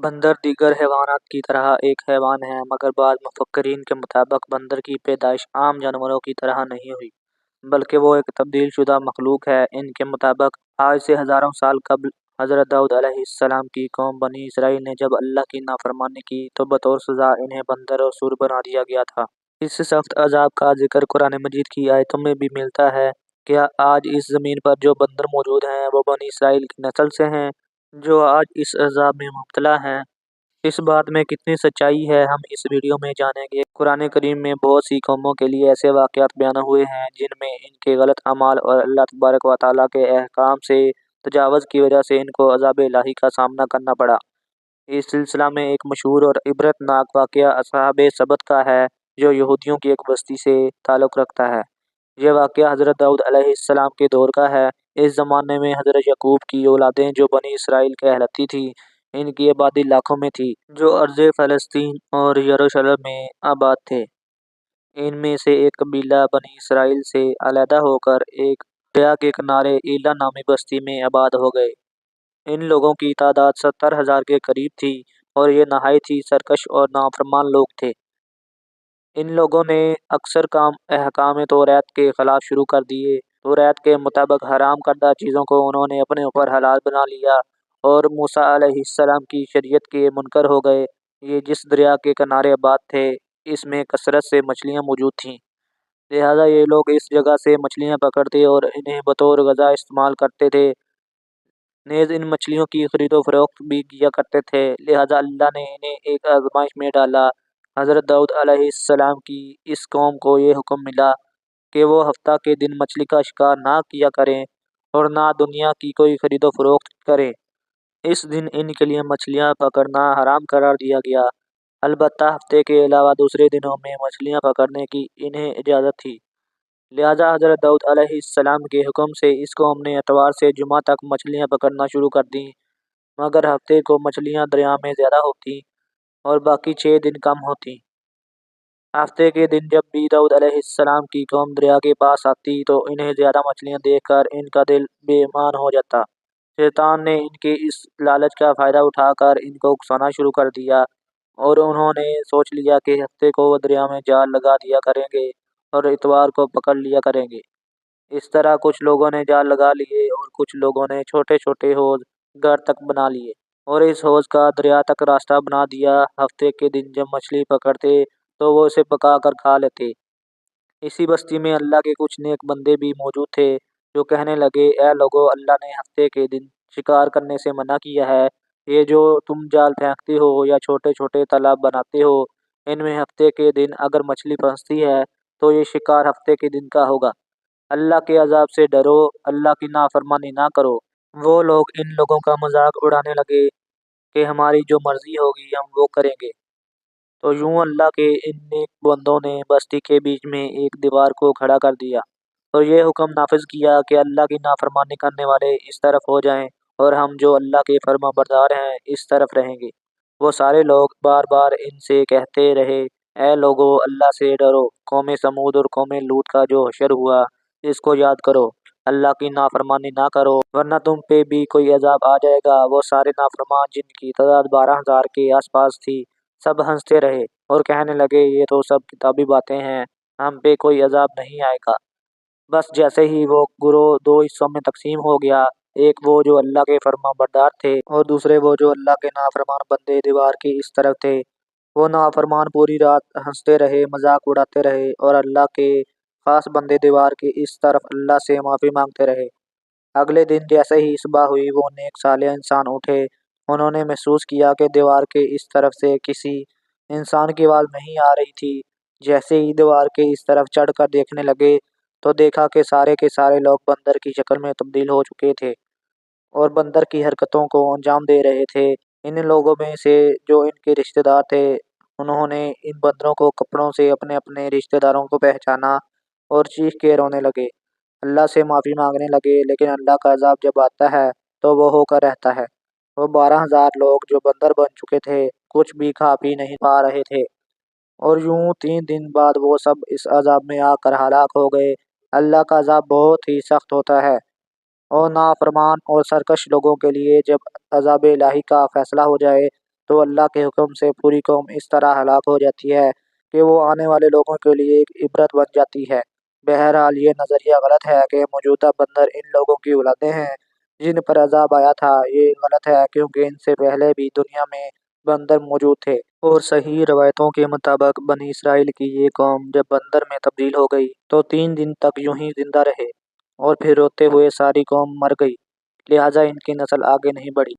بندر دیگر حیوانات کی طرح ایک حیوان ہے، مگر بعض مفکرین کے مطابق بندر کی پیدائش عام جانوروں کی طرح نہیں ہوئی، بلکہ وہ ایک تبدیل شدہ مخلوق ہے۔ ان کے مطابق آج سے ہزاروں سال قبل حضرت داؤد علیہ السلام کی قوم بنی اسرائیل نے جب اللہ کی نافرمانی کی تو بطور سزا انہیں بندر اور سور بنا دیا گیا تھا۔ اس سخت عذاب کا ذکر قرآن مجید کی آیتوں میں بھی ملتا ہے کہ آج اس زمین پر جو بندر موجود ہیں وہ بنی اسرائیل کی نسل سے ہیں جو آج اس عذاب میں مبتلا ہیں۔ اس بات میں کتنی سچائی ہے ہم اس ویڈیو میں جانیں گے۔ قرآن کریم میں بہت سی قوموں کے لیے ایسے واقعات بیان ہوئے ہیں جن میں ان کے غلط اعمال اور اللہ تبارک و تعالیٰ کے احکام سے تجاوز کی وجہ سے ان کو عذاب الہی کا سامنا کرنا پڑا۔ اس سلسلہ میں ایک مشہور اور عبرت ناک واقعہ اصحاب سبت کا ہے جو یہودیوں کی ایک بستی سے تعلق رکھتا ہے۔ یہ واقعہ حضرت داؤد علیہ السلام کے دور کا ہے۔ اس زمانے میں حضرت یعقوب کی اولادیں جو بنی اسرائیل کہلاتی تھیں، ان کی آبادی لاکھوں میں تھی، جو ارض فلسطین اور یروشلم میں آباد تھے۔ ان میں سے ایک قبیلہ بنی اسرائیل سے علیحدہ ہو کر ایک دریا کے کنارے ایلا نامی بستی میں آباد ہو گئے۔ ان لوگوں کی تعداد 70,000 کے قریب تھی اور یہ نہایت ہی سرکش اور نافرمان لوگ تھے۔ ان لوگوں نے اکثر کام احکام توریت کے خلاف شروع کر دیے۔ توریت کے مطابق حرام کردہ چیزوں کو انہوں نے اپنے اوپر حلال بنا لیا اور موسیٰ علیہ السلام کی شریعت کے منکر ہو گئے۔ یہ جس دریا کے کنارے آباد تھے اس میں کثرت سے مچھلیاں موجود تھیں، لہٰذا یہ لوگ اس جگہ سے مچھلیاں پکڑتے اور انہیں بطور غذا استعمال کرتے تھے، نیز ان مچھلیوں کی خرید و فروخت بھی کیا کرتے تھے۔ لہٰذا اللہ نے انہیں ایک آزمائش میں ڈالا۔ حضرت داؤد علیہ السلام کی اس قوم کو یہ حکم ملا کہ وہ ہفتہ کے دن مچھلی کا شکار نہ کیا کریں اور نہ دنیا کی کوئی خرید و فروخت کریں۔ اس دن ان کے لیے مچھلیاں پکڑنا حرام قرار دیا گیا، البتہ ہفتے کے علاوہ دوسرے دنوں میں مچھلیاں پکڑنے کی انہیں اجازت تھی۔ لہٰذا حضرت داؤد علیہ السلام کے حکم سے اس قوم نے اتوار سے جمعہ تک مچھلیاں پکڑنا شروع کر دیں، مگر ہفتے کو مچھلیاں دریا میں زیادہ ہوتیں اور باقی 6 دن کم ہوتیں۔ ہفتے کے دن جب بھی داؤد علیہ السلام کی قوم دریا کے پاس آتی تو انہیں زیادہ مچھلیاں دیکھ کر ان کا دل بے ایمان ہو جاتا۔ شیطان نے ان کے اس لالچ کا فائدہ اٹھا کر ان کو اکسانا شروع کر دیا اور انہوں نے سوچ لیا کہ ہفتے کو وہ دریا میں جال لگا دیا کریں گے اور اتوار کو پکڑ لیا کریں گے۔ اس طرح کچھ لوگوں نے جال لگا لیے اور کچھ لوگوں نے چھوٹے چھوٹے حوض گھر تک بنا لیے اور اس حوض کا دریا تک راستہ بنا دیا۔ ہفتے کے دن جب مچھلی پکڑتے تو وہ اسے پکا کر کھا لیتے۔ اسی بستی میں اللہ کے کچھ نیک بندے بھی موجود تھے جو کہنے لگے، اے لوگو، اللہ نے ہفتے کے دن شکار کرنے سے منع کیا ہے۔ یہ جو تم جال پھینکتے ہو یا چھوٹے چھوٹے تالاب بناتے ہو، ان میں ہفتے کے دن اگر مچھلی پھنستی ہے تو یہ شکار ہفتے کے دن کا ہوگا۔ اللہ کے عذاب سے ڈرو، اللہ کی نافرمانی نہ کرو۔ وہ لوگ ان لوگوں کا مذاق اڑانے لگے کہ ہماری جو مرضی ہوگی ہم وہ کریں گے۔ تو یوں اللہ کے ان نیک بندوں نے بستی کے بیچ میں ایک دیوار کو کھڑا کر دیا اور یہ حکم نافذ کیا کہ اللہ کی نافرمانی کرنے والے اس طرف ہو جائیں اور ہم جو اللہ کے فرما بردار ہیں اس طرف رہیں گے۔ وہ سارے لوگ بار بار ان سے کہتے رہے، اے لوگو، اللہ سے ڈرو۔ قوم سمود اور قوم لوط کا جو حشر ہوا اس کو یاد کرو، اللہ کی نافرمانی نہ کرو ورنہ تم پہ بھی کوئی عذاب آ جائے گا۔ وہ سارے نافرمان جن کی تعداد 12,000 کے آس پاس تھی سب ہنستے رہے اور کہنے لگے، یہ تو سب کتابی باتیں ہیں، ہم پہ کوئی عذاب نہیں آئے گا۔ بس جیسے ہی وہ گروہ 2 حصوں میں تقسیم ہو گیا، ایک وہ جو اللہ کے فرما بردار تھے اور دوسرے وہ جو اللہ کے نافرمان بندے دیوار کی اس طرف تھے، وہ نافرمان پوری رات ہنستے رہے، مذاق اڑاتے رہے اور اللہ کے خاص بندے دیوار کی اس طرف اللہ سے معافی مانگتے رہے۔ اگلے دن جیسے ہی صبح ہوئی وہ نیک صالح انسان اٹھے، انہوں نے محسوس کیا کہ دیوار کے اس طرف سے کسی انسان کی آواز نہیں آ رہی تھی۔ جیسے ہی دیوار کے اس طرف چڑھ کر دیکھنے لگے تو دیکھا کہ سارے کے سارے لوگ بندر کی شکل میں تبدیل ہو چکے تھے اور بندر کی حرکتوں کو انجام دے رہے تھے۔ ان لوگوں میں سے جو ان کے رشتہ دار تھے، انہوں نے ان بندروں کو کپڑوں سے اپنے اپنے رشتہ داروں کو پہچانا اور چیخ کے رونے لگے، اللہ سے معافی مانگنے لگے۔ لیکن اللہ کا عذاب جب آتا ہے تو وہ ہو کر رہتا ہے۔ وہ 12,000 لوگ جو بندر بن چکے تھے کچھ بھی کھا پی نہیں پا رہے تھے اور یوں 3 دن بعد وہ سب اس عذاب میں آ کر ہلاک ہو گئے۔ اللہ کا عذاب بہت ہی سخت ہوتا ہے اور نافرمان اور سرکش لوگوں کے لیے جب عذاب الہی کا فیصلہ ہو جائے تو اللہ کے حکم سے پوری قوم اس طرح ہلاک ہو جاتی ہے کہ وہ آنے والے لوگوں کے لیے ایک عبرت بن جاتی ہے۔ بہرحال یہ نظریہ غلط ہے کہ موجودہ بندر ان لوگوں کی اولادیں ہیں جن پر عذاب آیا تھا۔ یہ غلط ہے کیونکہ ان سے پہلے بھی دنیا میں بندر موجود تھے، اور صحیح روایتوں کے مطابق بنی اسرائیل کی یہ قوم جب بندر میں تبدیل ہو گئی تو 3 دن تک یوں ہی زندہ رہے، اور پھر روتے ہوئے ساری قوم مر گئی، لہٰذا ان کی نسل آگے نہیں بڑھی۔